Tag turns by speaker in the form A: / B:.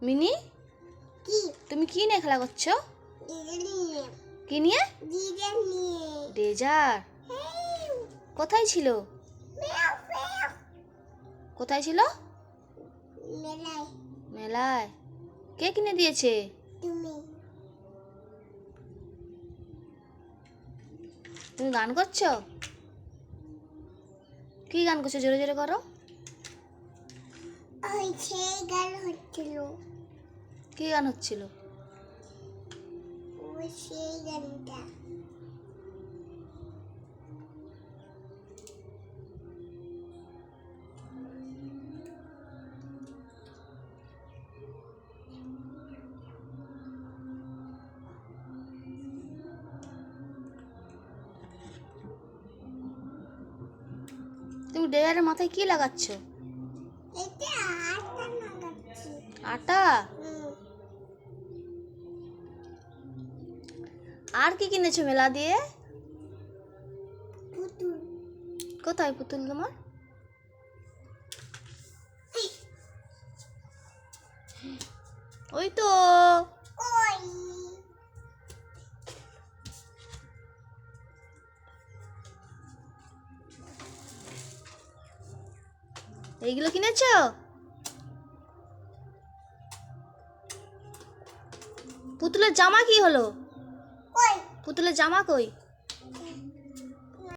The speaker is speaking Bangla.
A: মিনি
B: কি
A: তুমি কি নিয়ে খেলা করছো?
B: দিদি নিয়ে
A: কি নিয়ে?
B: দিদি নিয়ে
A: ডেজার। কোথায় ছিল?
B: মেও মেও
A: কোথায় ছিল?
B: মেলাই
A: মেলায়। কে কিনে দিয়েছে?
B: তুমি
A: তুমি গান করছো? কি গান করছো? জোরে জোরে করো।
B: ওই সেই গান হচ্ছিল
A: কি গান হচ্ছিল?
B: ওই সেই গানটা
A: তুমি ডেজারের মাথায় কি লাগাচ্ছ?
B: এটা আটা লাগাচ্ছি
A: আটা। আর কি কিনেছো মেলা দিয়ে?
B: পুতুল
A: কোথায় পুতুল তোমার? ওই তো।
B: ওই
A: এইগুলো কিনেছো? পুতুলের জামা কি হলো?
B: ওই
A: পুতুলের জামা কই?